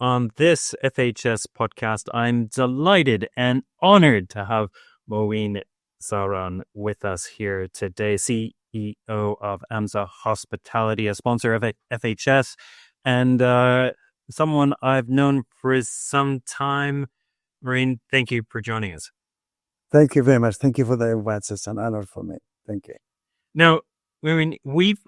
on this FHS podcast, I'm delighted and honored to have Muin Serhan with us here today, CEO of Amsa Hospitality, a sponsor of FHS, and someone I've known for some time. Muin, thank you for joining us. Thank you very much. Thank you for the invite. It's an honor for me. Thank you. Now, Muin, we've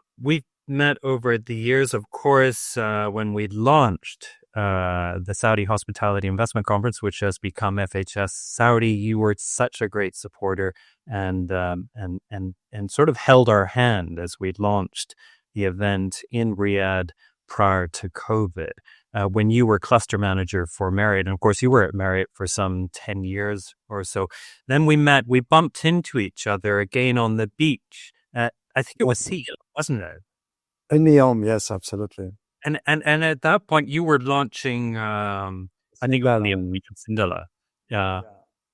met over the years, of course, when we launched the Saudi Hospitality Investment Conference, which has become FHS Saudi. You were such a great supporter and sort of held our hand as we launched the event in Riyadh prior to COVID. When you were cluster manager for Marriott, and of course you were at Marriott for some 10 years or so. Then we bumped into each other again on the beach. I think it was Seal, wasn't it? In Neom, yes, absolutely. And at that point, you were launching, I think, Sindala,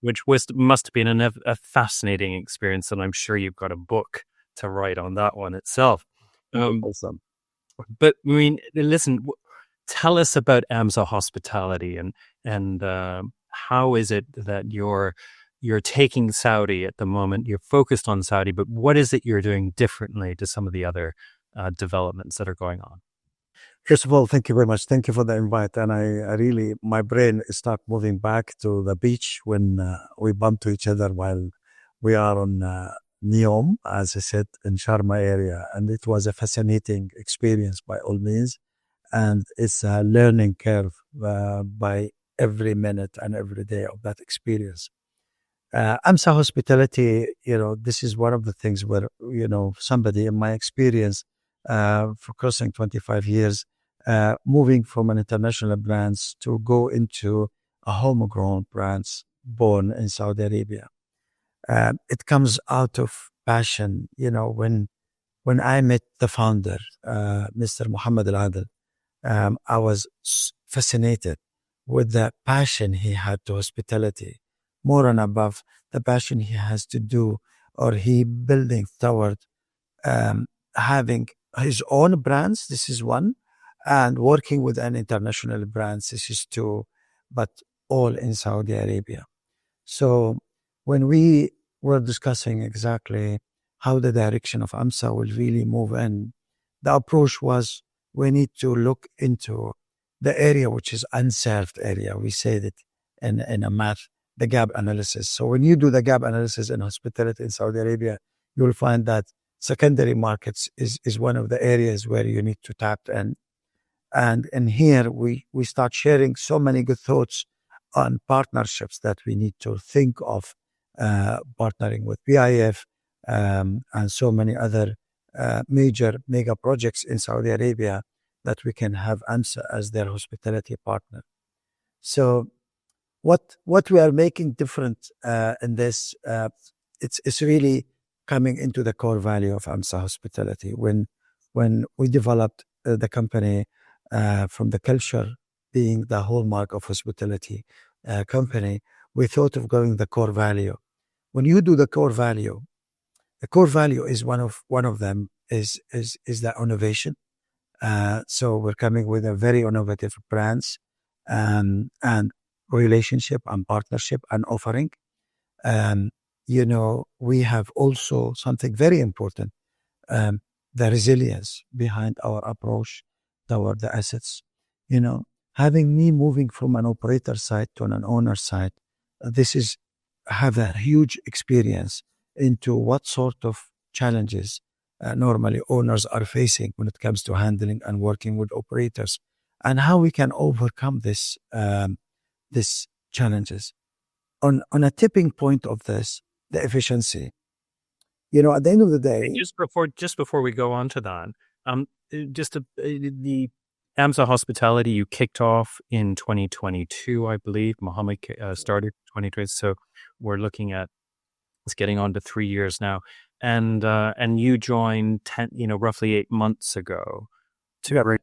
which must have been a fascinating experience, and I'm sure you've got a book to write on that one itself. Awesome. But I mean, listen, tell us about Amsa Hospitality, and how is it that you're taking Saudi at the moment? You're focused on Saudi, but what is it you're doing differently to some of the other developments that are going on? First of all, thank you very much. Thank you for the invite. And I really, my brain start moving back to the beach when we bump to each other while we are on Neom, as I said, in Sharma area. And it was a fascinating experience by all means. And it's a learning curve by every minute and every day of that experience. Amsa Hospitality, this is one of the things where, somebody in my experience for crossing 25 years, moving from an international brands to go into a homegrown brands born in Saudi Arabia. It comes out of passion. When I met the founder, Mr. Muhammad Al-Adil, I was fascinated with the passion he had to hospitality, more and above the passion he has to do, or he building toward having his own brands. This is one, and working with an international brands. This is two, but all in Saudi Arabia. So when we were discussing exactly how the direction of Amsa will really move in, the approach was we need to look into the area which is unserved area. We say that in a math, the gap analysis. So when you do the gap analysis in hospitality in Saudi Arabia, you will find that secondary markets is one of the areas where you need to tap in. And in here, we start sharing so many good thoughts on partnerships that we need to think of partnering with PIF and so many other mega projects in Saudi Arabia that we can have Amsa as their hospitality partner. So what we are making different in this, it's really coming into the core value of Amsa Hospitality. When we developed the company from the culture being the hallmark of hospitality company, we thought of going the core value. When you do the core value is one of them is the innovation. So we're coming with a very innovative brands and relationship and partnership and offering. We have also something very important, the resilience behind our approach toward the assets. Having me moving from an operator side to an owner side, have a huge experience into what sort of challenges normally owners are facing when it comes to handling and working with operators, and how we can overcome these challenges. On a tipping point of this, the efficiency. At the end of the day, just before we go on to that, the Amsa Hospitality you kicked off in 2022, I believe. Mohammed started 2020, so we're looking at it's getting on to 3 years now. And you joined roughly 8 months ago to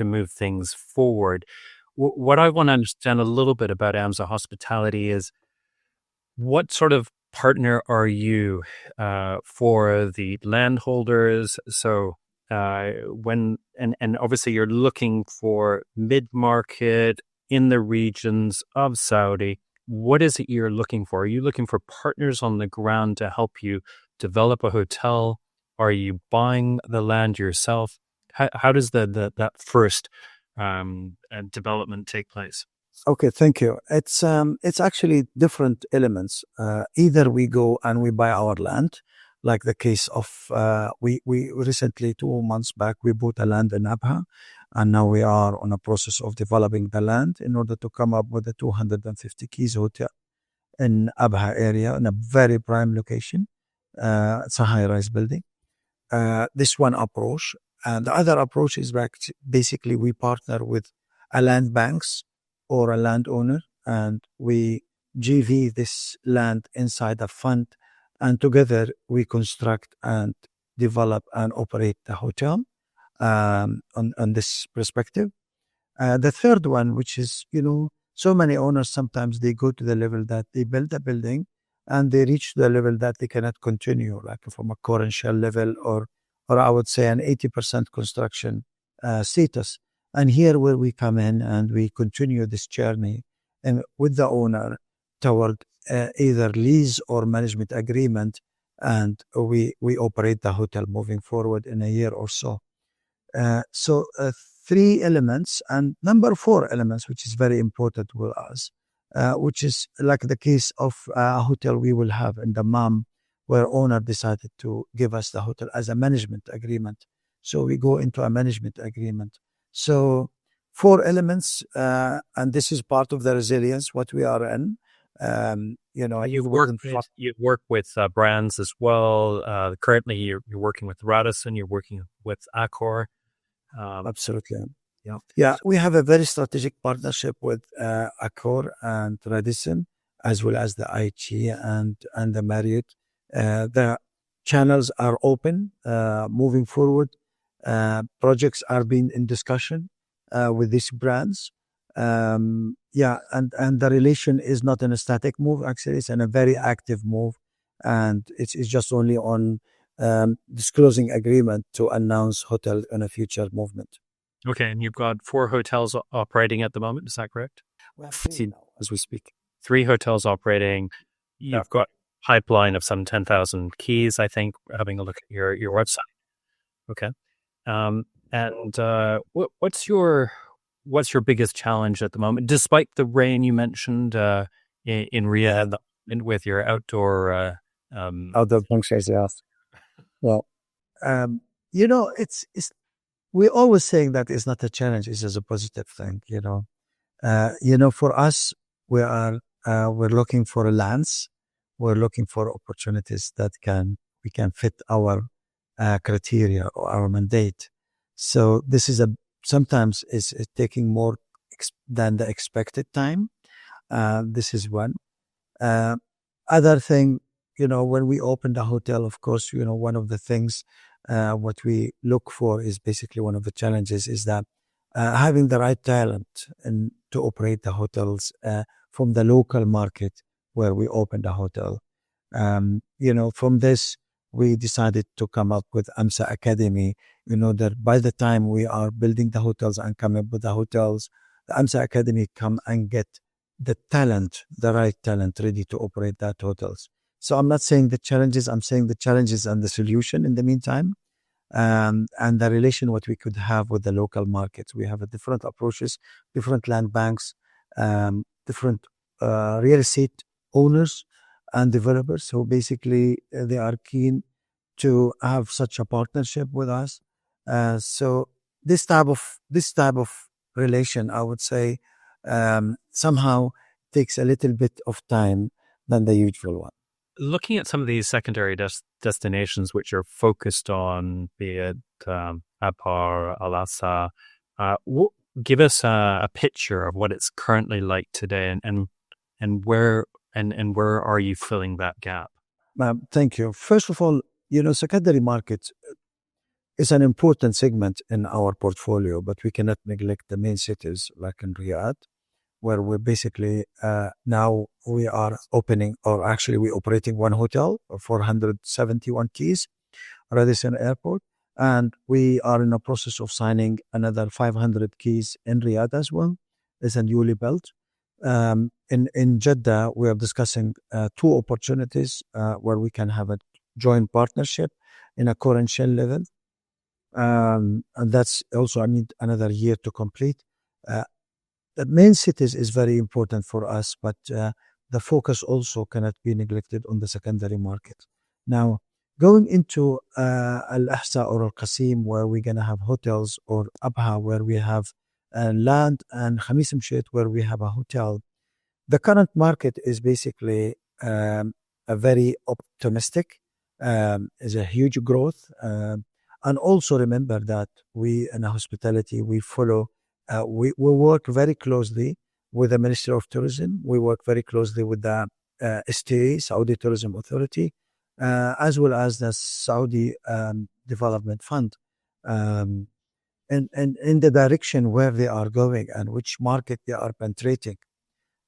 move things forward. What I want to understand a little bit about Amsa Hospitality is what sort of partner are you for the landholders? So and obviously you're looking for mid-market in the regions of Saudi. What is it you're looking for? Are you looking for partners on the ground to help you develop a hotel? Are you buying the land yourself? How does that first development take place? Okay, thank you. It's actually different elements. Either we go and we buy our land, like the case of we recently 2 months back we bought a land in Abha, and now we are on a process of developing the land in order to come up with a 250 keys hotel in Abha area in a very prime location. It's a high-rise building. This one approach, and the other approach is basically we partner with a land banks or a landowner, and we GV this land inside a fund, and together we construct and develop and operate the hotel on this perspective. The third one, which is, so many owners sometimes they go to the level that they build a building and they reach the level that they cannot continue, like from a core and shell level, or I would say an 80% construction status. And here where we come in and we continue this journey and with the owner toward either lease or management agreement, and we operate the hotel moving forward in a year or so. So three elements, and number four elements, which is very important with us, which is like the case of a hotel we will have in Dammam, where owner decided to give us the hotel as a management agreement. So we go into a management agreement. So four elements, and this is part of the resilience, what we are in. You work with brands as well. Currently, you're working with Radisson. You're working with Accor. Absolutely. Yeah. We have a very strategic partnership with Accor and Radisson, as well as the IG and the Marriott. The channels are open, moving forward. Projects are being in discussion with these brands. And the relation is not in a static move. Actually, it's in a very active move, and it's just only on disclosing agreement to announce hotel in a future movement. Okay, and you've got 4 hotels operating at the moment. Is that correct? We have 3 now, as we speak. 3 hotels operating. You've got pipeline of some 10,000 keys, I think, having a look at your website. Okay. What's your biggest challenge at the moment, despite the rain you mentioned in Riyadh with your outdoor outdoor functions? Yes. Well, it's we're always saying that it's not a challenge; it's just a positive thing. For us, we're looking for lands. We're looking for opportunities that we can fit our criteria or our mandate. So this is sometimes it's taking more than the expected time. This is one. Other thing, when we open the hotel, of course, one of the things what we look for is basically one of the challenges is that having the right talent and to operate the hotels from the local market where we open the hotel. From this, we decided to come up with Amsa Academy. That by the time we are building the hotels and come up with the hotels, the Amsa Academy come and get the right talent ready to operate that hotels. So I'm not saying the challenges, I'm saying the challenges and the solution in the meantime, and the relation what we could have with the local markets. We have different approaches, different land banks, different real estate owners and developers. So basically they are keen to have such a partnership with us. So this type of relation, I would say, somehow takes a little bit of time than the usual one. Looking at some of these secondary destinations which are focused on, be it Accor, Al-Asa, give us a picture of what it's currently like today, and where are you filling that gap? Thank you. First of all, secondary market is an important segment in our portfolio, but we cannot neglect the main cities like in Riyadh, where we're basically now we are opening, or actually we're operating one hotel of 471 keys, Radisson Airport, And we are in a process of signing another 500 keys in Riyadh as well. It's a newly built. In Jeddah, we are discussing two opportunities where we can have a joint partnership in a core and shell level. And that's also, I need another year to complete. The main cities is very important for us, but the focus also cannot be neglected on the secondary market. Now, going into Al-Ahsa or Al-Qasim, where we're going to have hotels, or Abha, where we have land, and Khamis Mshet, where we have a hotel, the current market is basically a very optimistic, is a huge growth. And also remember that we in hospitality, we follow, we work very closely with the Ministry of Tourism. We work very closely with the STA, Saudi Tourism Authority, as well as the Saudi Development Fund, and in the direction where they are going and which market they are penetrating.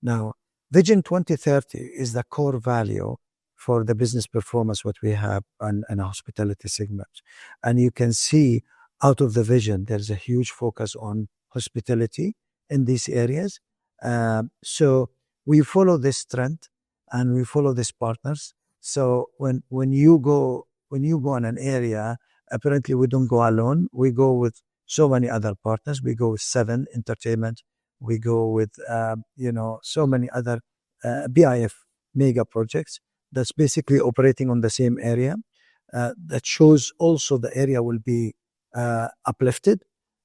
Now, Vision 2030 is the core value for the business performance what we have in a hospitality segment. And you can see out of the vision, there's a huge focus on hospitality in these areas. So we follow this trend and we follow these partners. So when you go in an area, apparently we don't go alone. We go with so many other partners. We go with 7 Entertainment. We go with so many other BIF mega projects that's basically operating on the same area. That shows also the area will be uplifted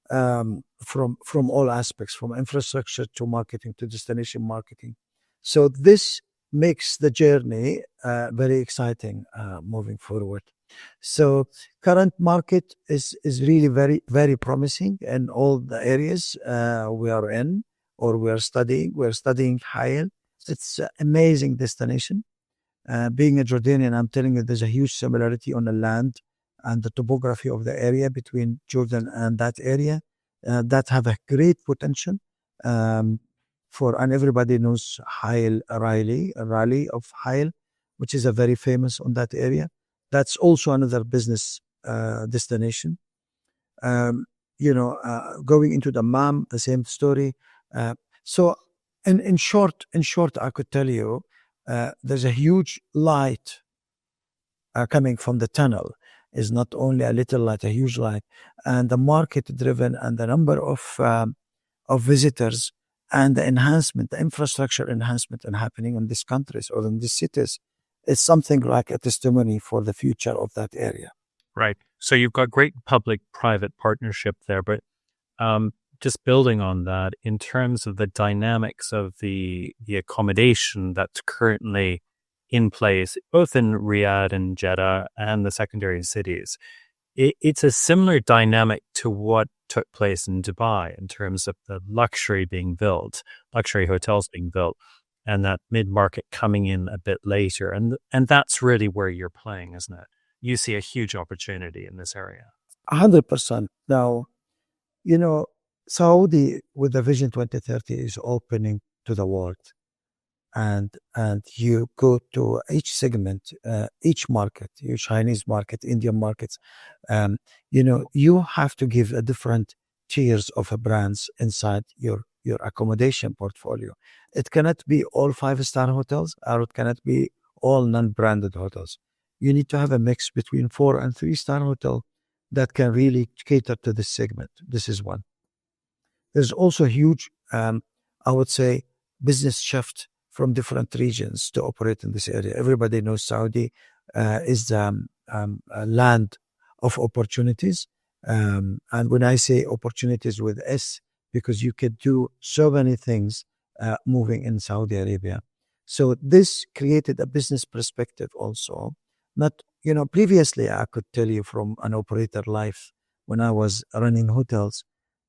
from all aspects, from infrastructure to marketing to destination marketing. So this makes the journey very exciting moving forward. So current market is really very, very promising in all the areas we are in or we are studying. We're studying Hayel. It's an amazing destination. Being a Jordanian, I'm telling you, there's a huge similarity on the land and the topography of the area between Jordan and that area that have a great potential and everybody knows Hayel Raleigh of Hayel, which is a very famous on that area. That's also another business destination. Going into the MAM, the same story. So in short, I could tell you, there's a huge light coming from the tunnel. Is not only a little light, a huge light, and the market driven and the number of visitors and the enhancement, the infrastructure enhancement and happening in these countries or in these cities is something like a testimony for the future of that area. Right. So you've got great public-private partnership there, but just building on that, in terms of the dynamics of the accommodation that's currently in place, both in Riyadh and Jeddah and the secondary cities, it's a similar dynamic to what took place in Dubai in terms of the luxury hotels being built, and that mid-market coming in a bit later. And that's really where you're playing, isn't it? You see a huge opportunity in this area. 100%. Now, Saudi with the Vision 2030 is opening to the world. And you go to each segment, each market, your Chinese market, Indian markets, you have to give a different tiers of brands inside your accommodation portfolio. It cannot be all 5-star hotels, or it cannot be all non-branded hotels. You need to have a mix between 4 and 3-star hotel that can really cater to this segment. This is one. There's also a huge, I would say, business shift from different regions to operate in this area. Everybody knows Saudi is a land of opportunities. And when I say opportunities with S, because you could do so many things moving in Saudi Arabia. So this created a business perspective also. Not, previously I could tell you from an operator life when I was running hotels,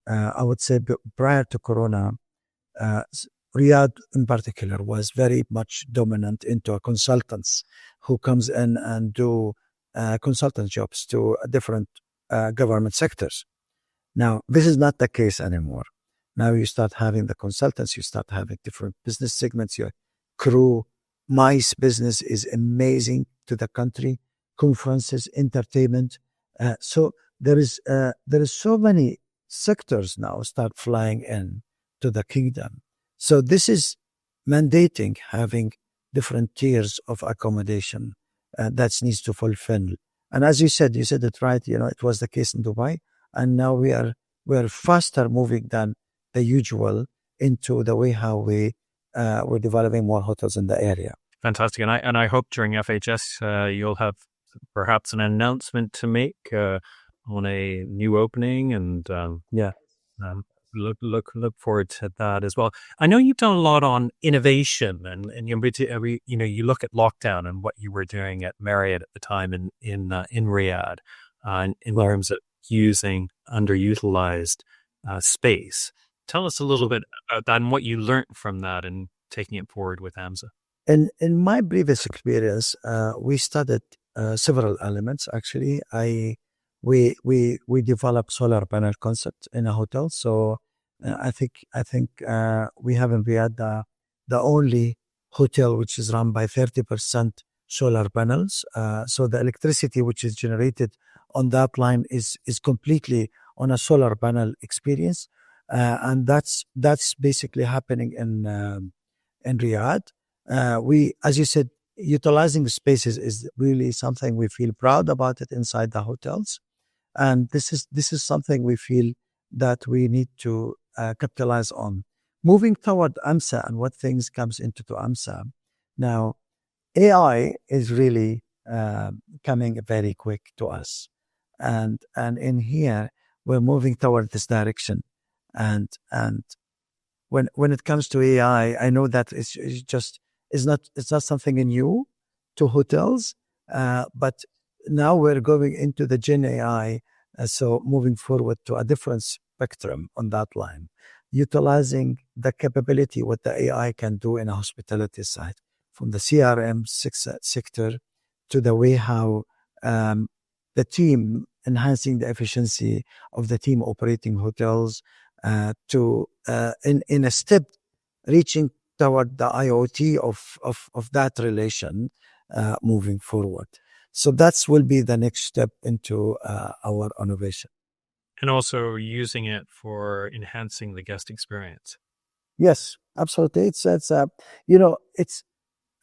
I would say prior to Corona, Riyadh in particular was very much dominant into consultants who comes in and do consultant jobs to different government sectors. Now, this is not the case anymore. Now you start having the consultants, you start having different business segments, your crew. MICE business is amazing to the country, conferences, entertainment. So there is so many sectors now start flying in to the kingdom. So this is mandating having different tiers of accommodation that needs to fulfill. And as you said it right. It was the case in Dubai, and now we are faster moving than the usual into the way how we're developing more hotels in the area. Fantastic. And I hope during FHS you'll have perhaps an announcement to make on a new opening, and look forward to that as well. I know you've done a lot on innovation, and you look at lockdown and what you were doing at Marriott at the time in Riyadh, in terms of using underutilized space. Tell us a little bit about that and what you learned from that and taking it forward with Amsa. In my previous experience, we studied several elements. Actually, we developed solar panel concept in a hotel. So I think we have in Riyadh the only hotel which is run by 30% solar panels. So the electricity which is generated on that line is completely on a solar panel experience, and that's basically happening in Riyadh. We, as you said, utilizing the spaces is really something we feel proud about it inside the hotels, and this is something we feel that we need to capitalize on. Moving toward AMSA and what things comes into AMSA now, AI is really coming very quick to us, and in here we're moving toward this direction, and when it comes to AI, I know that it's not something new to hotels, but now we're going into the Gen AI, so moving forward to a different spectrum on that line, utilizing the capability what the AI can do in a hospitality side, from the CRM sector to the way how the team enhancing the efficiency of the team operating hotels, to in a step reaching toward the IoT of that relation, moving forward. So that will be the next step into our innovation. And also using it for enhancing the guest experience. Yes, absolutely. It's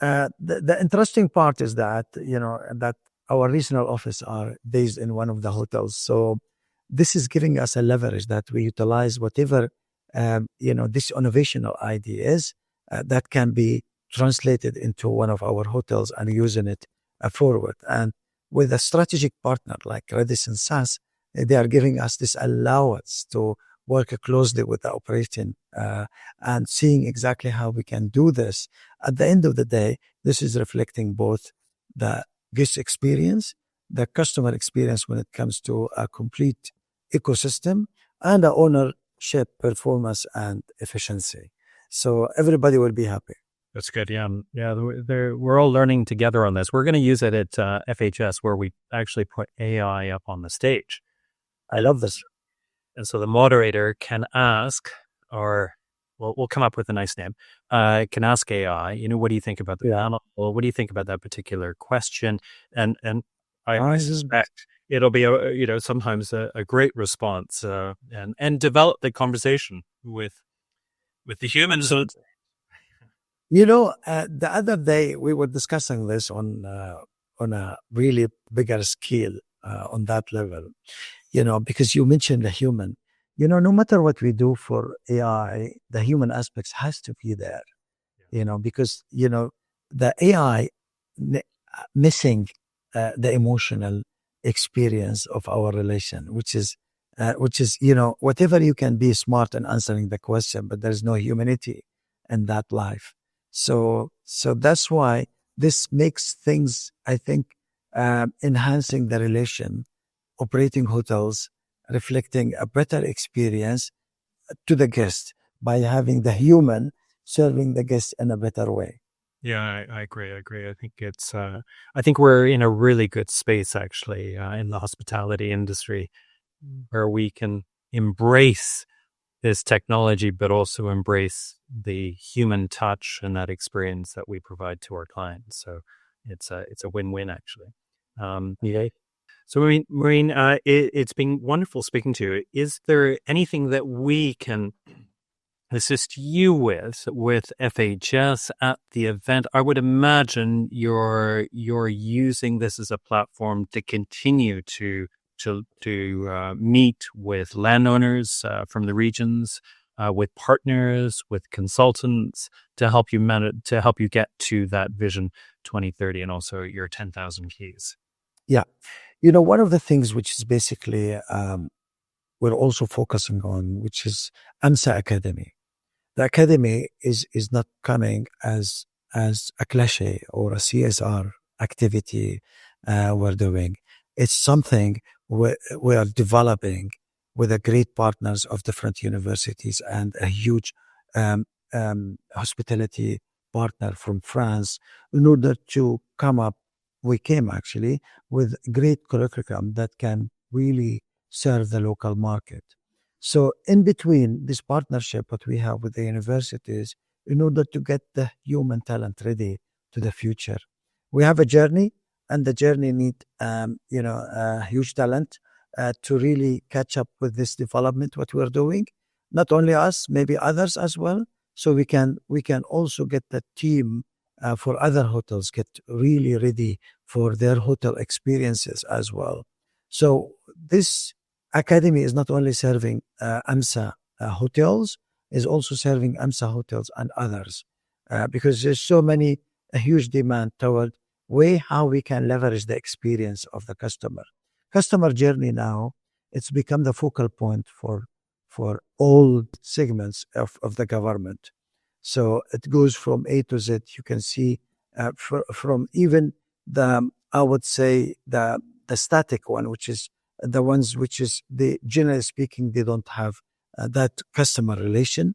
the interesting part is that that our regional office are based in one of the hotels. So this is giving us a leverage that we utilize whatever this innovational ideas that can be translated into one of our hotels and using it forward. And with a strategic partner like Radisson SAS, they are giving us this allowance to work closely with the operating and seeing exactly how we can do this. At the end of the day, this is reflecting both the guest experience, the customer experience when it comes to a complete ecosystem, and the ownership, performance, and efficiency. So everybody will be happy. That's good. Yeah. We're all learning together on this. We're going to use it at FHS, where we actually put AI up on the stage. I love this. And so the moderator can ask, or we'll come up with a nice name, can ask AI, what do you think about the panel? Well, what do you think about that particular question? And I suspect it'll be, sometimes a great response, and develop the conversation with the humans. So, the other day we were discussing this on a really bigger scale, on that level, because you mentioned the human, no matter what we do for AI, the human aspects has to be there, because, the AI missing the emotional experience of our relation, which is, whatever you can be smart in answering the question, but there's no humanity in that life. So that's why this makes things, I think, enhancing the relation, operating hotels, reflecting a better experience to the guest by having the human serving the guest in a better way. Yeah, I agree. I think I think we're in a really good space, actually, in the hospitality industry, where we can embrace this technology, but also embrace the human touch and that experience that we provide to our clients. So it's a win-win, actually. So, Maureen, it's been wonderful speaking to you. Is there anything that we can assist you with FHS at the event? I would imagine you're using this as a platform to continue to meet with landowners from the regions, with partners, with consultants to help you get to that vision 2030 and also your 10,000 keys. Yeah. You know, one of the things which is basically we're also focusing on, which is Amsa Academy. The academy is not coming as a cliche or a CSR activity we're doing. It's something we are developing with a great partners of different universities and a huge hospitality partner from France in order to come up. We came actually with great curriculum that can really serve the local market. So in between this partnership that we have with the universities, in order to get the human talent ready to the future, we have a journey, and the journey need huge talent to really catch up with this development. What we're doing, not only us, maybe others as well. So we can also get the team for other hotels get really ready for their hotel experiences as well. So this academy is not only serving Amsa hotels, is also serving Amsa hotels and others because there's so many a huge demand toward way how we can leverage the experience of the customer journey. Now it's become the focal point for all segments of the government. So it goes from A to Z. You can see from even I would say the static one, which is the ones which is generally speaking, they don't have that customer relation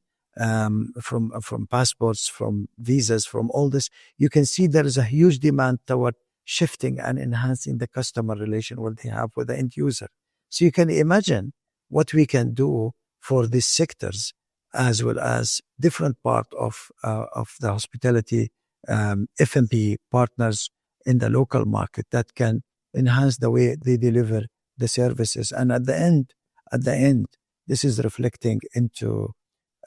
from passports, from visas, from all this. You can see there is a huge demand toward shifting and enhancing the customer relation what they have with the end user. So you can imagine what we can do for these sectors as well as different part of the hospitality F&B partners in the local market that can enhance the way they deliver the services. And at the end, this is reflecting into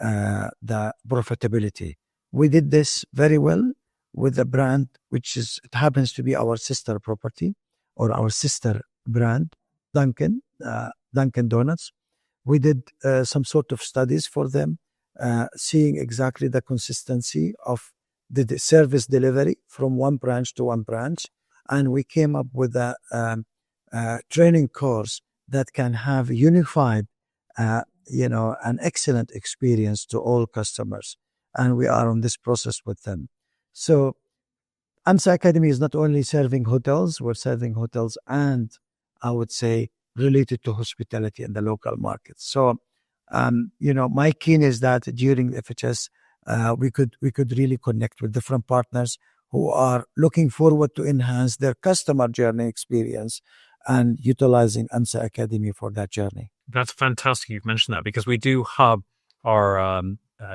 the profitability. We did this very well with the brand, it happens to be our sister property or our sister brand, Dunkin' Donuts. We did some sort of studies for them, seeing exactly the consistency of the service delivery from one branch to one branch. And we came up with a training course that can have unified, an excellent experience to all customers. And we are on this process with them. So Amsa Academy is not only serving hotels, we're serving hotels and I would say related to hospitality in the local market. So, my keen is that during FHS, we could really connect with different partners who are looking forward to enhance their customer journey experience and utilizing Amsa Academy for that journey. That's fantastic you've mentioned that because we do have our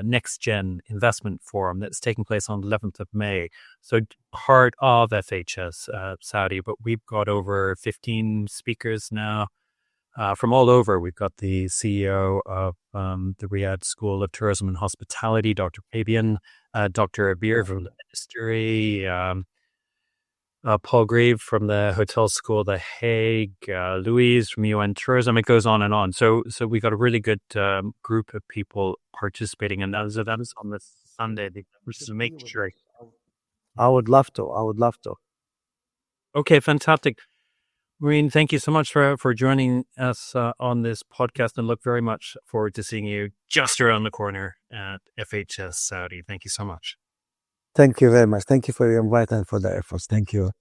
Next Gen Investment Forum that's taking place on the 11th of May. So part of FHS Saudi, but we've got over 15 speakers now from all over. We've got the CEO of the Riyadh School of Tourism and Hospitality, Dr. Fabian, Dr. Abir from the Ministry, Paul Grieve from the Hotel School, The Hague, Louise from UN Tourism. It goes on and on. So we got a really good group of people participating, and that is on this Sunday. Just to make sure. I would love to. Okay, fantastic. Muin, thank you so much for joining us on this podcast, and look very much forward to seeing you just around the corner at FHS Saudi. Thank you so much. Thank you very much. Thank you for your invite and for the efforts. Thank you.